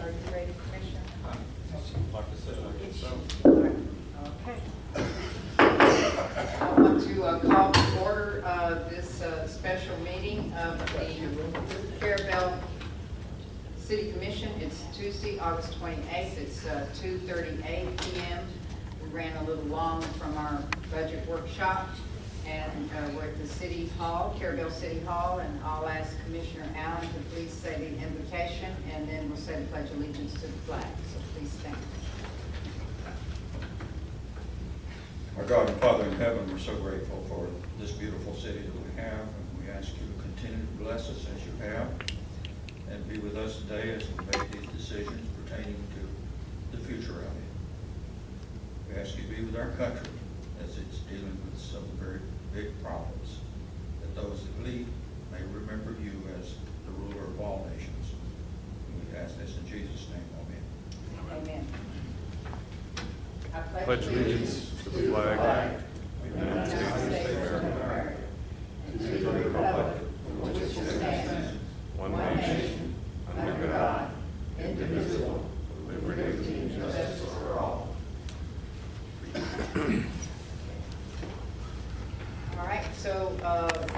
Are you ready, Commissioner? Like I said, I guess so. Okay. I want to call to order this special meeting of the Carrabelle City Commission. It's Tuesday, August 28th. It's 2:38 p.m. We ran a little long from our budget workshop, and we're at the City Hall, Carrabelle City Hall, and I'll ask Commissioner Allen to please say the invocation, and then we'll say the Pledge of Allegiance to the flag. So please stand. Our God and Father in heaven, we're so grateful for this beautiful city that we have, and we ask you to continue to bless us as you have, and be with us today as we make these decisions pertaining to the future of it. We ask you to be with our country as it's dealing with some very big problems, that those that lead may remember you as the ruler of all nations. And we ask this in Jesus' name, amen. Amen. I Pledge allegiance to the flag of the United States of America, and to the republic for which it stands, one nation, under God, indivisible, with liberty and justice for all. All right, so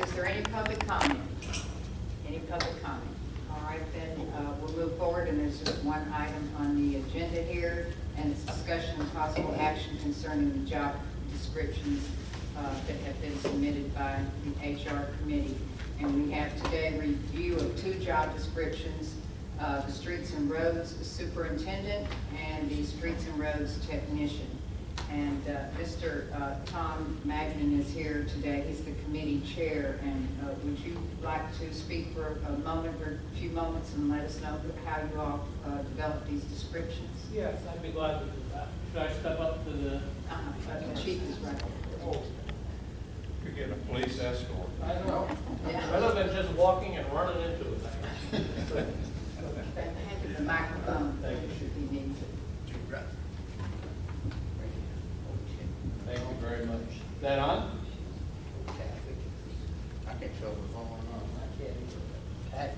is there any public comment? Any public comment? All right, then we'll move forward, and there's just one item on the agenda here, and it's discussion and possible action concerning the job descriptions that have been submitted by the HR committee. And we have today review of two job descriptions, the Streets and Roads Superintendent and the Streets and Roads Technician. And Mr. Tom Magnan is here today. He's the committee chair. And would you like to speak for a moment or a few moments and let us know how you all developed these descriptions? Yes, I'd be glad to do that. Should I step up to the... The chief is right. You're getting a police escort. I know. Yeah. Rather than just walking and running into it. Hand him the microphone Thank you. if he needs it. Thank you very much. Is that on? I can tell what's going on. I can't even act.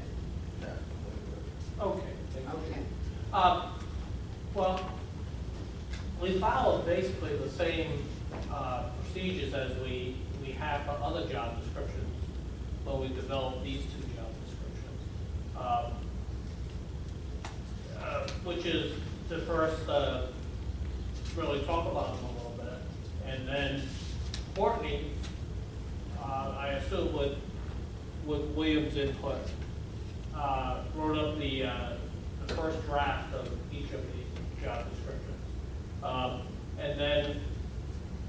Okay. Thank you. Okay. Well, we follow basically the same procedures as we have for other job descriptions when we develop these two job descriptions, which is to first really talk about them a little bit, and then Courtney, I assume with William's input, wrote up the first draft of each of the job descriptions. And then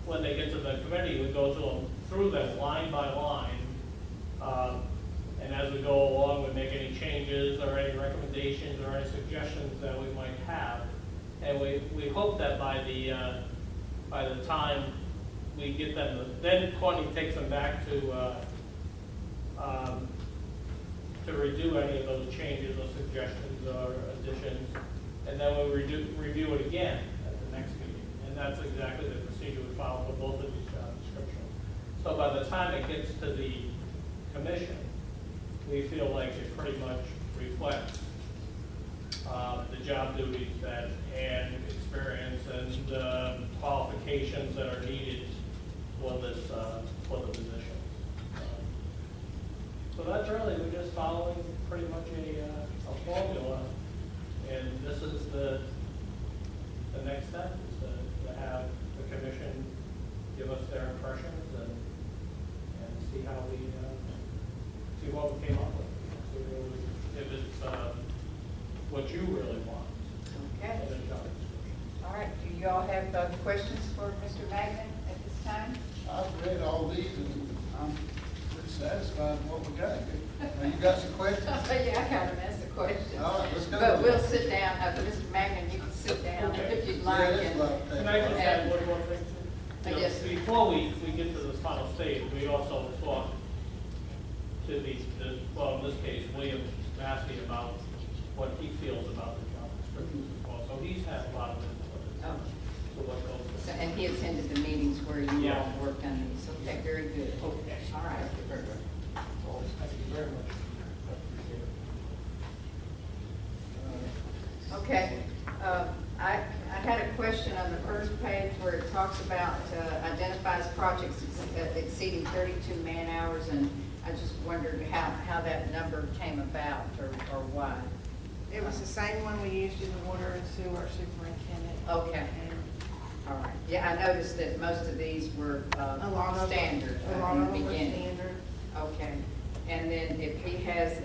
when they get to the committee, we go through them line by line. And as we go along, we make any changes or any recommendations or any suggestions that we might have. And we hope that by the time we get them, then Courtney takes them back to redo any of those changes or suggestions or additions, and then we'll review it again at the next meeting. And that's exactly the procedure we follow for both of these job descriptions. So by the time it gets to the commission, we feel like it pretty much reflects the job duties and experience and qualifications that are needed for this for the position. So that's really, we're just following pretty much a formula, and this is the next step, is to have the commission give us their impressions and see how we see what we came up with. See if it's what you really want. Okay. in a job description. All right. Do you all have questions for Mr. Magnan at this time? I've read all these and I'm pretty satisfied with what we got. Now, you got some questions? Yeah, I kind of asked the question. All right, let's go. But we'll sit down. Mr. Magnan, you can sit down Okay. if you'd Yeah, like. that's and- what I'm Can I just add one more thing? Yes. Before we get to this final stage, we also talk to well, in this case, William Massey, about what he feels about the job descriptions as well. So he's had a lot of input Oh. to what goes So, on. and he attended the meetings where you Yeah. all worked on these. Okay, very good. Okay. All right. Thank you very much. I appreciate it. Okay, I had a question on the first page where it talks about, identifies projects exceeding 32 man-hours, and I just wondered how that number came about, or why. It was the same one we used in the water and sewer superintendent. Okay. And All right, yeah, I noticed that most of these were a lot of standard A lot in of the them were beginning. standard. Okay, and then if he has,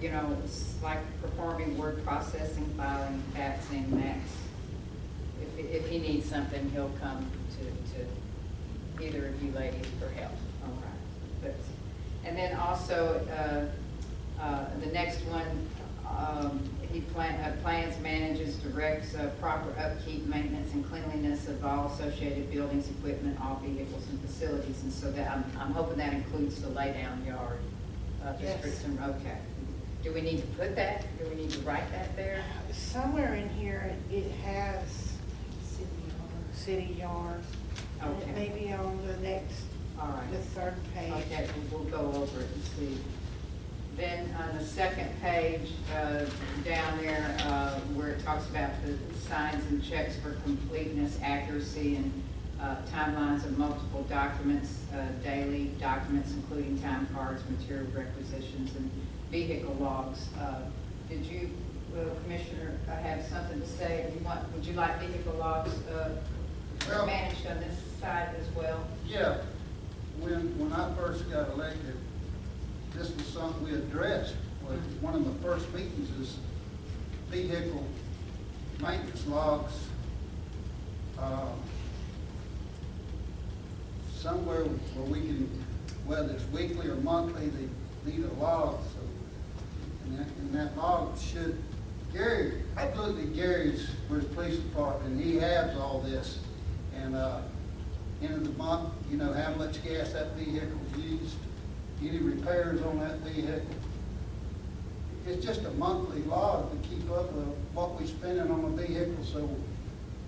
you know, it's like performing word processing, filing, faxing, max. If he needs something, he'll come to either of you ladies for help. All right. But, and then also, the next one, he plans, manages, directs proper upkeep, maintenance, and cleanliness of all associated buildings, equipment, all vehicles and facilities. And so that, I'm hoping that includes the laydown yard, districts and, okay. Do we need to put that? Do we need to write that there? Somewhere in here, it has city yard. And Okay. it may be on the next, All right. the third page. Okay, we'll go over it and see. Then on the second page, down there, where it talks about the signs and checks for completeness, accuracy, and timelines of multiple documents, daily documents, including time cards, material requisitions, and vehicle logs. Did you, Commissioner, have something to say? Would you like vehicle logs Well- managed on this side as well? Yeah, when I first got elected, this was something we addressed. One of the first meetings is vehicle maintenance logs. Somewhere where we can, whether it's weekly or monthly, they need a log. So, and that log should, Gary, I looked at Gary's, with his police department, and he has all this. And, end of the month, you know, how much gas that vehicle's used, any repairs on that vehicle. It's just a monthly log to keep up with what we're spending on a vehicle, so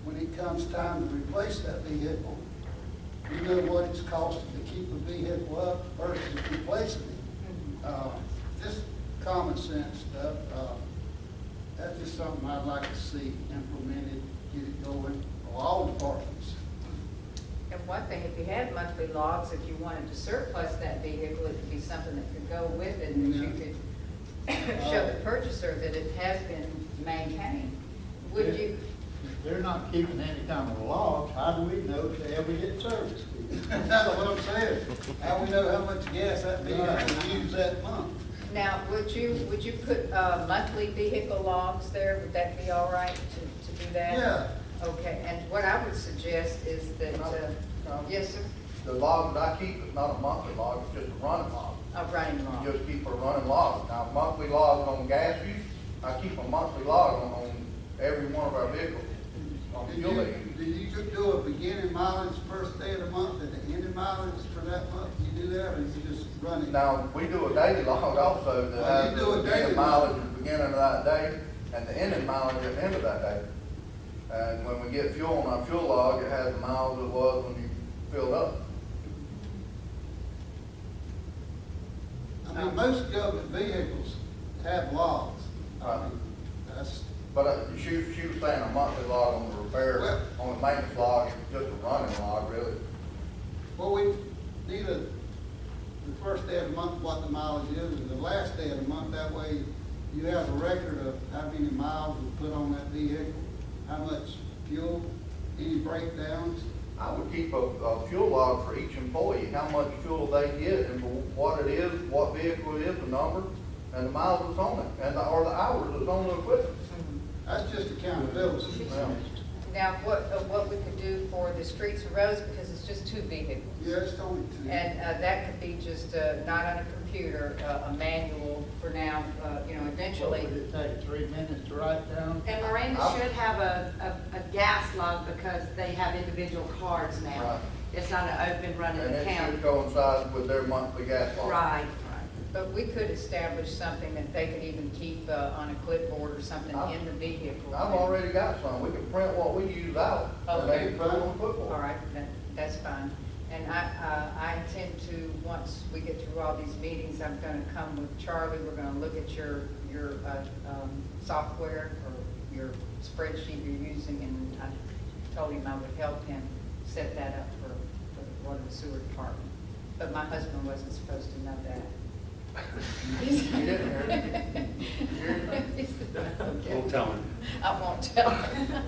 when it comes time to replace that vehicle, you know what it's costing to keep a vehicle up versus replacing it. Just common sense stuff. That's just something I'd like to see implemented, get it going, for all departments. And one thing, if you had monthly logs, if you wanted to surplus that vehicle, it could be something that could go with it, and that you could show the purchaser that it has been maintained. Would you? If they're not keeping any kind of logs, how do we know if they ever get serviced? That's what I'm saying. How we know how much gas that vehicle used that month? Now, would you put monthly vehicle logs there? Would that be all right to do that? Yeah. Okay, and what I would suggest is that, yes, sir, The log that I keep is not a monthly log, it's just a running log. a running log. You just keep a running log. Now, monthly logs on gas use, I keep a monthly log on every one of our vehicles. On fuel they use. Did you do a beginning mileage first day of the month and the ending mileage for that month? You do that, or you just run it? Now, we do a daily log also that Oh, you has do a the daily beginning mileage at the beginning of that day and the ending mileage at the end of that day. And when we get fuel on our fuel log, it has the miles it was when you filled up. I mean, most government vehicles have logs. I mean, that's, But she was saying a monthly log on the repair, Well- on the maintenance log, it's just a running log, really. well, we need the first day of the month, what the mileage is, and the last day of the month, that way you have a record of how many miles we put on that vehicle, how much fuel, any breakdowns. I would keep a fuel log for each employee, how much fuel they get and what it is, what vehicle it is, the number, and the miles that's on it, and or the hours that's on the equipment. That's just accountability. Now, what we could do for the streets and roads, because it's just two vehicles. Yeah, it's only two. And that could be just not on a computer, a manual for now, you know, What eventually. would it take, 3 minutes to write down? And Miranda should have a gas log because they have individual cards now. Right. It's not an open running And it account. should coincide with their monthly gas log. Right. But we could establish something that they could even keep on a clipboard or something in the vehicle. I've already got some, we can print what we use out, and they can put it on the clipboard. All right, that's fine. And I intend to, once we get through all these meetings, I'm gonna come with Charlie, we're gonna look at your software or your spreadsheet you're using, and I told him I would help him set that up for the water and sewer department. But my husband wasn't supposed to know that. You didn't hear He said, "Okay." We'll tell him. I won't tell him.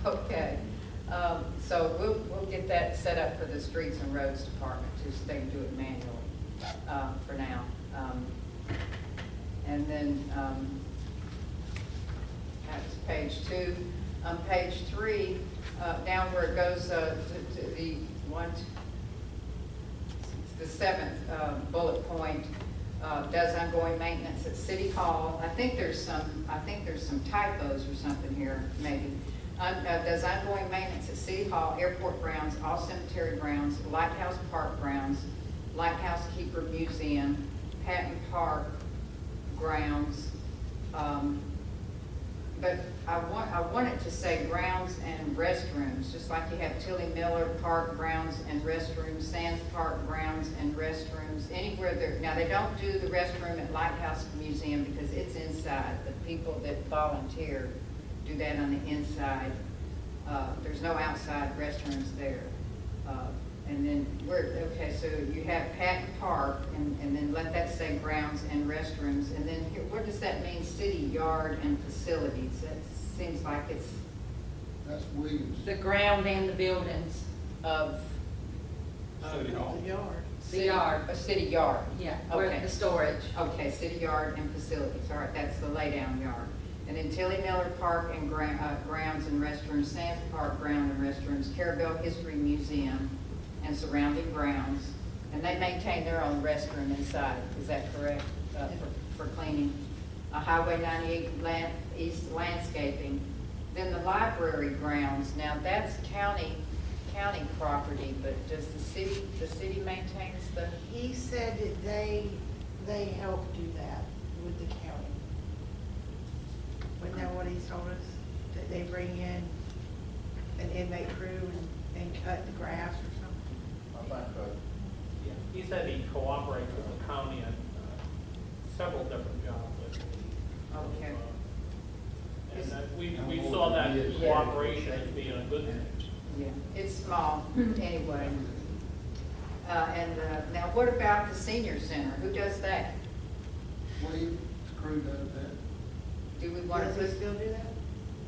Okay, so we'll get that set up for the streets and roads department, just they can do it manually, for now. And then, that's page 2. On page 3, down where it goes, to the the 7th bullet point, does ongoing maintenance at City Hall. I think there's some typos or something here, maybe. Does ongoing maintenance at City Hall, airport grounds, all cemetery grounds, Lighthouse Park grounds, Lighthouse Keeper Museum, Patton Park grounds. But I want it to say grounds and restrooms, just like you have Tilly Miller Park grounds and restrooms, Sands Park grounds and restrooms, anywhere there. Now, they don't do the restroom at Lighthouse Museum because it's inside. The people that volunteer do that on the inside. There's no outside restrooms there. And then, okay, so you have Patton Park, and then let that say grounds and restrooms. And then here, what does that mean, city yard and facilities? That seems like it's That's Williams. The ground and the buildings of City Hall. The yard. the yard. a city yard. Yeah, where Okay. the storage. Okay, city yard and facilities, all right, that's the laydown yard. And then Tilly Miller Park and grounds and restrooms, Sands Park ground and restrooms, Carrabelle History Museum and surrounding grounds. And they maintain their own restroom inside, is that correct, for cleaning? Highway 98 East landscaping. Then the library grounds, now that's county property, but does the city maintains the? He said that they help do that with the county. Wasn't that what he told us? That they bring in an inmate crew and cut the grass or something? I think so. Yeah, he said he cooperates with the county on several different jobs. Okay. And we saw that cooperation as being a good thing. Yeah, it's small, anyway. And now what about the senior center? Who does that? Williams crew does that. Do we want Does to he put? still do that?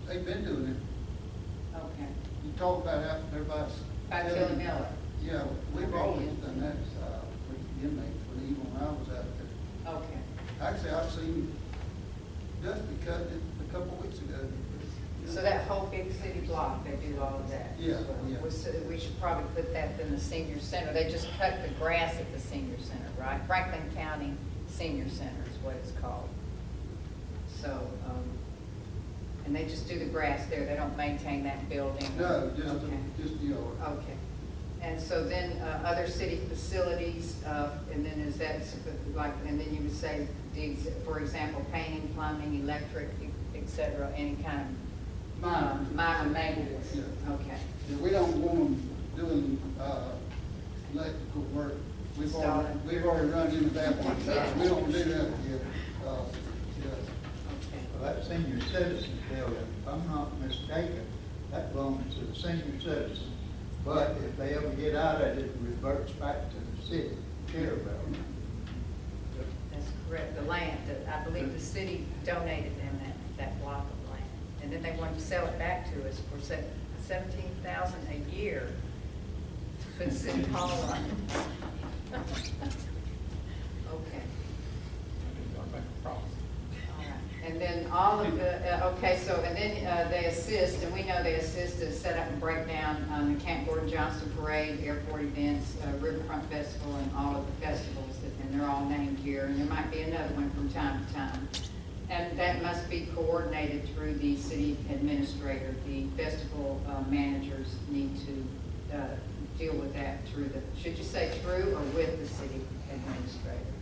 They've been doing it. Okay. You talk about after everybody's. By Tilly Miller? Yeah, we've always done that, with the inmates, even when I was out there. Okay. Actually, I've seen Dusty cut it a couple of weeks ago. So that whole big city block, they do all of that? Yeah, as well. yeah. We should probably put that in the senior center. They just cut the grass at the senior center, right? Franklin County Senior Center is what it's called. So, and they just do the grass there. They don't maintain that building? No, Okay. just the yard. Okay. And so then, other city facilities, and then is that like, and then you would say, for example, painting, plumbing, electric, et cetera, any kind of minor maintenance? Yeah. Okay. Yeah, we don't want them doing, electrical work. We've already run into that one, so we don't do that again. Yeah. Okay. Well, that senior citizens building, if I'm not mistaken, that belongs to the senior citizens. But if they ever get out of it, it reverts back to the city, Carrabelle. That's correct. The land, I believe the city donated them that block of land. And then they wanted to sell it back to us for $17,000 a year to put City Hall on it. Okay. All right. And then all of the, okay, so, and then they assist, and we know they assist to set up and break down the Camp Gordon Johnston Parade, airport events, Riverfront Festival, and all of the festivals, and they're all named here, and there might be another one from time to time. And that must be coordinated through the city administrator. The festival managers need to deal with that through the, should you say through or with the city administrator?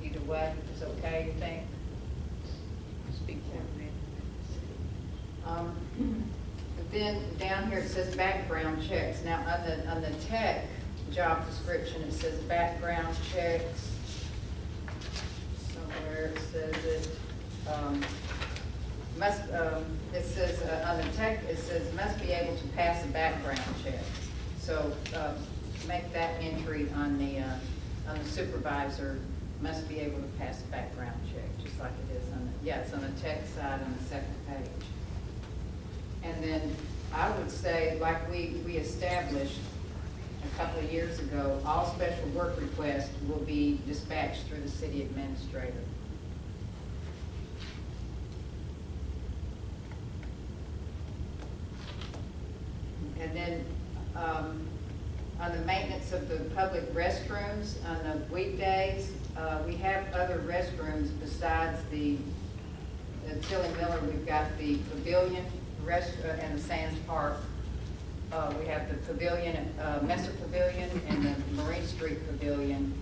Either way, it's okay, you think? Speak for it. But then down here it says background checks. Now on the tech job description, it says background checks. Somewhere it says it. it says, on the tech, it says must be able to pass a background check. So, make that entry on the supervisor, must be able to pass a background check, just like it is on the, yeah, it's on the tech side on the second page. And then I would say, like we established a couple of years ago, all special work requests will be dispatched through the city administrator. And then, on the maintenance of the public restrooms, on the weekdays, we have other restrooms besides the Tilly Miller. We've got the Pavilion and the Sands Park. We have the Pavilion, Messer Pavilion, and the Marine Street Pavilion.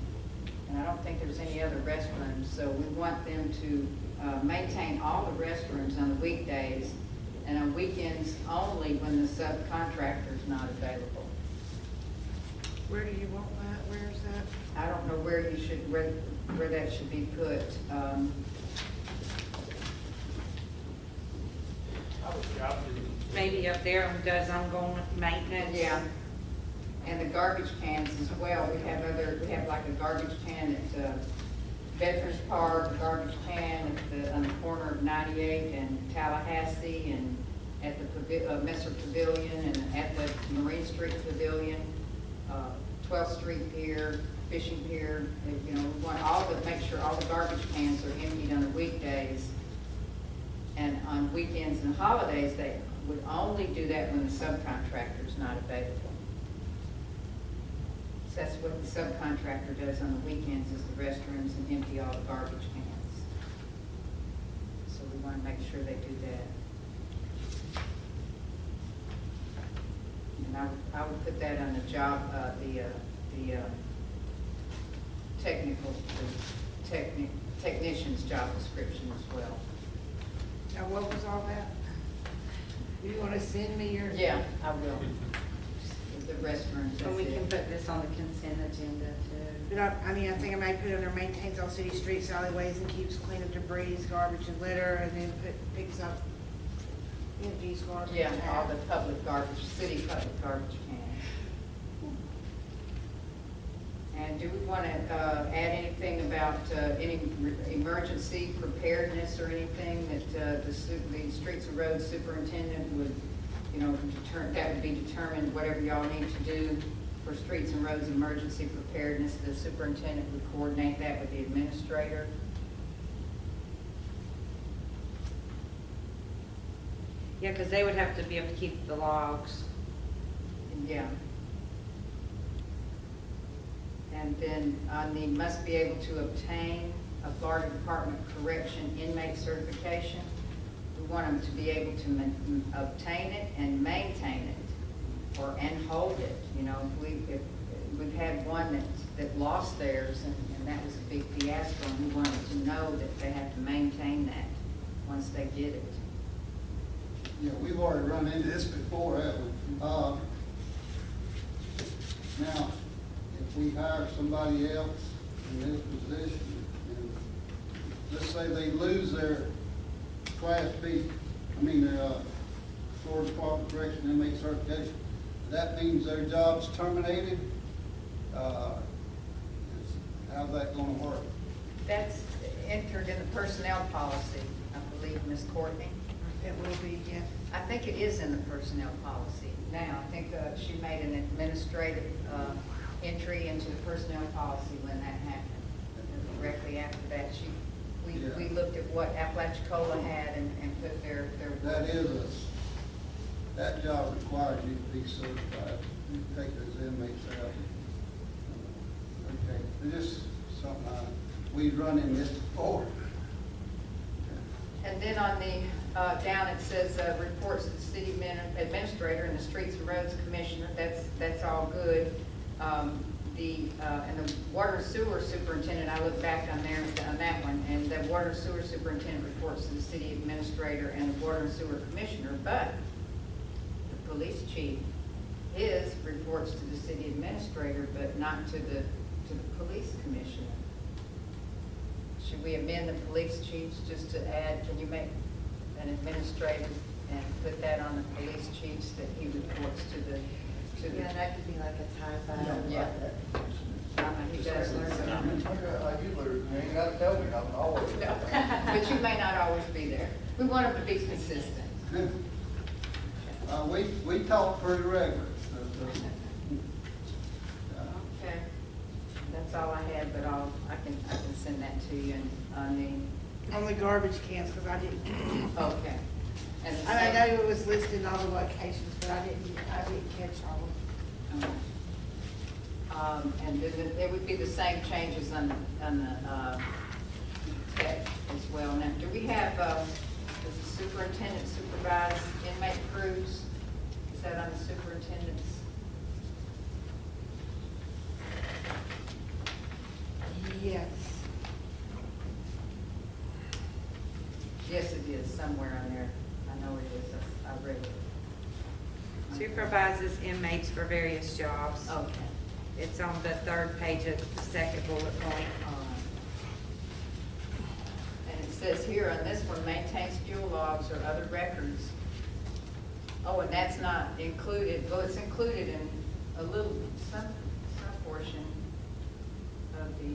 And I don't think there's any other restrooms, so we want them to maintain all the restrooms on the weekdays, and on weekends only when the subcontractor's not available. Where do you want that? Where's that? I don't know where you should, where that should be put. Maybe up there and does ongoing maintenance. Yeah, and the garbage cans as well. We have like a garbage can at Veterans Park, a garbage can on the corner of 98 and Tallahassee, and at the Messer Pavilion, and at the Marine Street Pavilion, 12th Street Pier, Fishing Pier. You know, we want make sure all the garbage cans are emptied on the weekdays, and on weekends and holidays they would only do that when the subcontractor is not available. So that's what the subcontractor does on the weekends, is the restrooms and empty all the garbage cans. So we want to make sure they do that. And I would put that on the job, technician's job description as well. Now, what was all that? You want to send me your? Yeah, I will. The restrooms, And we that's can it. put this on the consent agenda too. But I mean, I think I might put under maintains all city streets, alleyways, and keeps clean of debris, garbage and litter, and then picks up empties garbage. Yeah, all the public garbage, city public garbage cans. And do we want to add anything about any emergency preparedness or anything that the Streets and Roads Superintendent would, you know, that would be determined, whatever y'all need to do for Streets and Roads emergency preparedness, the superintendent would coordinate that with the administrator? Yeah, because they would have to be able to keep the logs. Yeah. And then on the must be able to obtain a Florida Department of Correction inmate certification, we want them to be able to obtain it and maintain it, and hold it. You know, if we've had one that lost theirs, and that was a big fiasco, and we wanted to know that they have to maintain that once they get it. Yeah, we've already run into this before, haven't we? Now, if we hire somebody else in this position, and let's say they lose their Class B, their Florida Department of Correction inmate certification, that means their job's terminated. How's that gonna work? That's entered in the personnel policy, I believe, Ms. Courtney. It will be, yeah. I think it is in the personnel policy now. I think she made an administrative entry into the personnel policy when that happened. And directly after that, we looked at what Apalachicola had and put their That job requires you to be certified. You take those inmates out. Okay, it's just something we've run in this before. And then on the, down it says, reports to the city administrator and the Streets and Roads Commissioner. That's all good. And the water and sewer superintendent, I look back on that one, and the water and sewer superintendent reports to the city administrator and the water and sewer commissioner, but the police chief, his reports to the city administrator, but not to the police commissioner. should we amend the police chiefs just to add, can you make an administrative and put that on the police chiefs that he reports to the, Yeah, that could be like a typo. Yeah. He does learn something. I usually, you ain't gotta tell me, I'm always. No, but you may not always be there. We want them to be consistent. We talk pretty regular. Okay, that's all I had, but I can send that to you on On the garbage cans, because I didn't, the, okay. And the I same- know it was listed in all the locations, but I didn't catch all of them. And then it would be the same changes on the tech as well. Now, do we have, does the superintendent supervise inmate crews? Is that on the superintendent's? Yes. Yes, it is, somewhere on there. I know it is, I read it. Supervises inmates for various jobs. Okay. It's on the third page of the second bullet point. And it says here on this one, maintains fuel logs or other records. Oh, and that's not included, well, it's included in a little, some portion of the,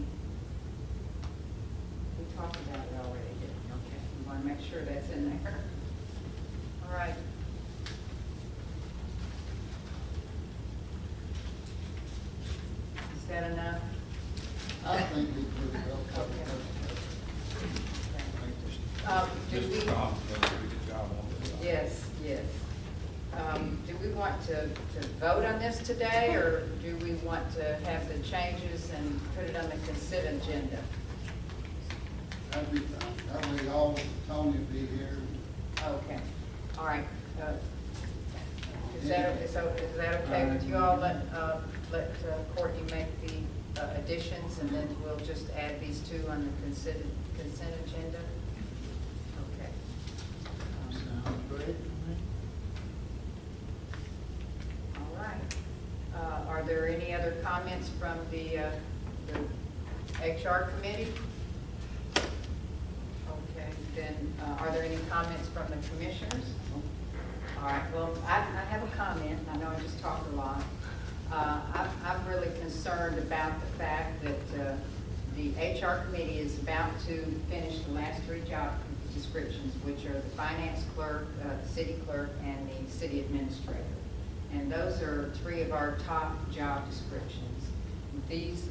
we talked about it already, didn't we? Okay, we want to make sure that's in there. All right. Is that enough? I think we pretty well covered Do we? Mr. Tom does a pretty good job on this. Yes, yes. Do we want to vote on this today, or do we want to have the changes and put it on the consent agenda? That'd be fine. That way all Tony will be here. Okay, all right. Is that okay with you all? Let Courtney make the additions, and then we'll just add these two on the consent agenda? Okay. Sounds great. All right. Are there any other comments from the HR committee? Okay, then, are there any comments from the commissioners? All right, well, I have a comment. I know I just talked a lot. I'm really concerned about the fact that the HR committee is about to finish the last three job descriptions, which are the finance clerk, the city clerk, and the city administrator. And those are three of our top job descriptions. These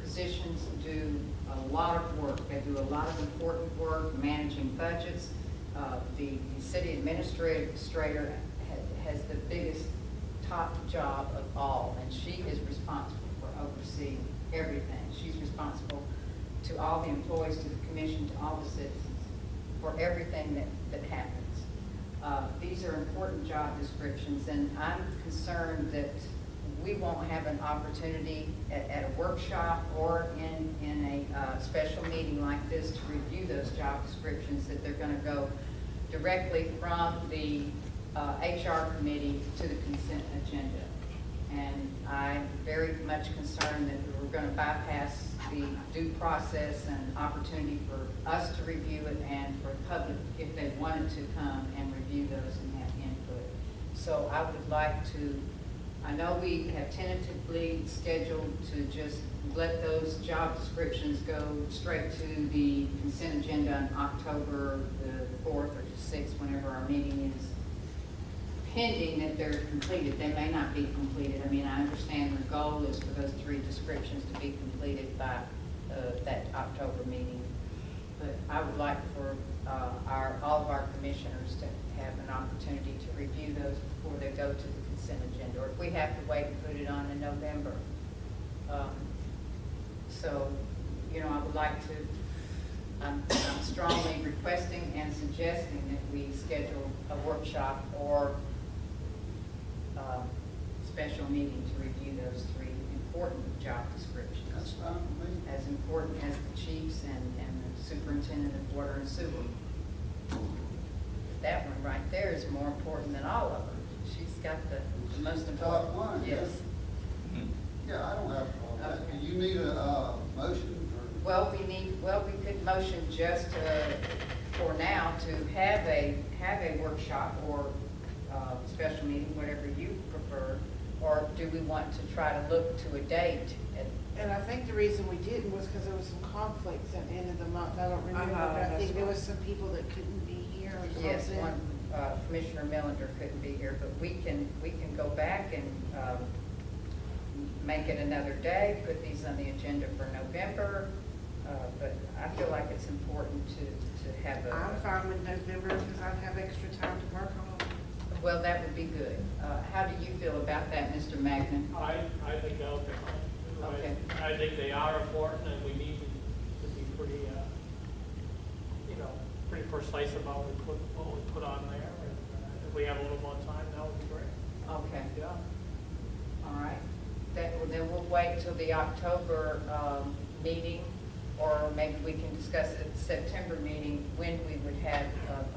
positions do a lot of work. They do a lot of important work, managing budgets. The city administrator has the biggest top job of all, and she is responsible for overseeing everything. She's responsible to all the employees, to the commission, to all the citizens, for everything that happens. These are important job descriptions, and I'm concerned that we won't have an opportunity at a workshop or in a special meeting like this to review those job descriptions, that they're going to go directly from the HR committee to the consent agenda. And I'm very much concerned that we're going to bypass the due process and opportunity for us to review it, and for the public, if they wanted to come and review those and have input. So I would like to, I know we have tentatively scheduled to just let those job descriptions go straight to the consent agenda on October the 4th or 6th, whenever our meeting is, pending that they're completed. They may not be completed. I mean, I understand the goal is for those three descriptions to be completed by that October meeting. But I would like for all of our commissioners to have an opportunity to review those before they go to the consent agenda, or if we have to wait and put it on in November. So, you know, I would like to, I'm strongly requesting and suggesting that we schedule a workshop or special meeting to review those three important job descriptions. That's fine with me. As important as the chiefs and the superintendent of water and sewer. That one right there is more important than all of them. She's got the most The important. top one, Yes. Yeah, I don't have a problem with that. Okay. Do you need a motion for Well, we could motion just for now to have a workshop or special meeting, whatever you prefer, or do we want to try to look to a date? And I think the reason we didn't was because there was some conflicts at the end of the month. I don't remember, Uh-huh, but I that's think there right. was some people that couldn't be here or something. Yes, one, Commissioner Millender couldn't be here, but we can go back and make it another day, put these on the agenda for November, but I feel like it's important to have a. I'm fine with November because I'd have extra time to work on them. Well, that would be good. How do you feel about that, Mr. Magnan? I think that'll be fine. Okay. I think they are important, and we need to be pretty, pretty precise about what we put on there. And if we have a little more time, that would be great. Okay, Yeah. all right. Then we'll wait till the October meeting, or maybe we can discuss it at the September meeting when we would have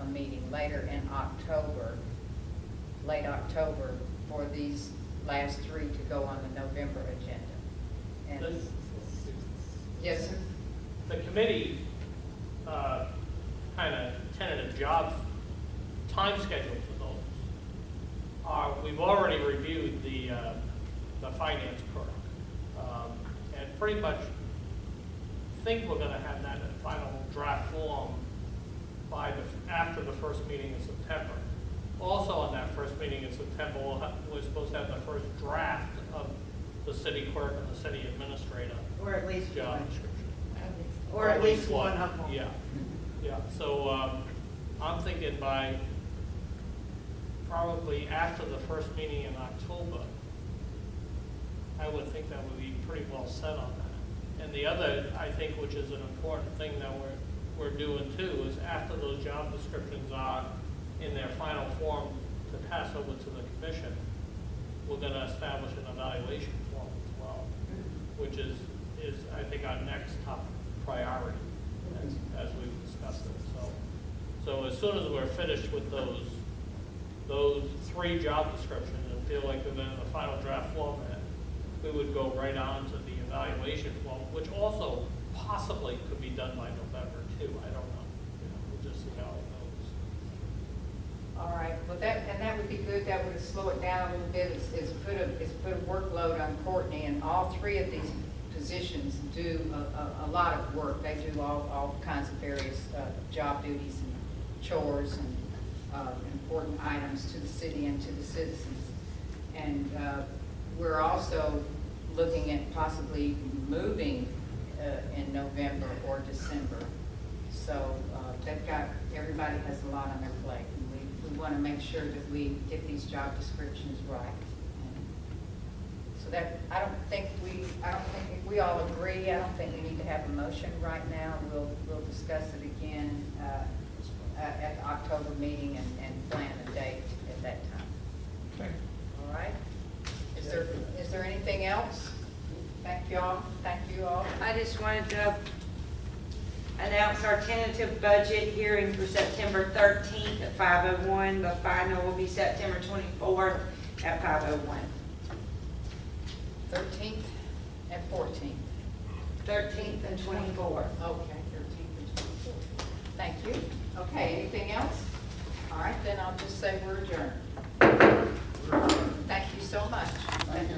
a meeting later in October, late October, for these last three to go on the November agenda. And yes, sir. The committee, kind of tentative job time schedule for those. We've already reviewed the finance clerk, and pretty much think we're gonna have that in final draft form by after the first meeting in September. Also on that first meeting in September, we're supposed to have the first draft of the city clerk and the city administrator Or at least job one. description. Or at least one of them. Yeah, yeah, so, I'm thinking by probably after the first meeting in October, I would think that would be pretty well set on that. And the other, I think, which is an important thing that we're doing too, is after those job descriptions are in their final form to pass over to the commission, we're gonna establish an evaluation form as well, which is I think our next top priority as we've discussed it. So as soon as we're finished with those three job descriptions and feel like they're in the final draft format, we would go right on to the evaluation form, which also possibly could be done by November too. I don't know. We'll just see how it goes. All right, well, that would be good. That would slow it down a little bit. It's put a workload on Courtney, and all three of these positions do a lot of work. They do all kinds of various job duties and chores and important items to the city and to the citizens. And we're also looking at possibly moving in November or December. So everybody has a lot on their plate. And we want to make sure that we get these job descriptions right. So that, I don't think if we all agree, I don't think we need to have a motion right now. We'll discuss it again at the October meeting and plan a date at that time. Okay. All right? Is there anything else? Thank you all. Thank you all. I just wanted to announce our tentative budget hearing for September 13th at 5:01. The final will be September 24th at 5:01. 13th and 14th. 13th and 24th. Okay, 13th and 24th. Thank you. Okay, anything else? All right, then I'll just say we're adjourned. Thank you so much. Thank you.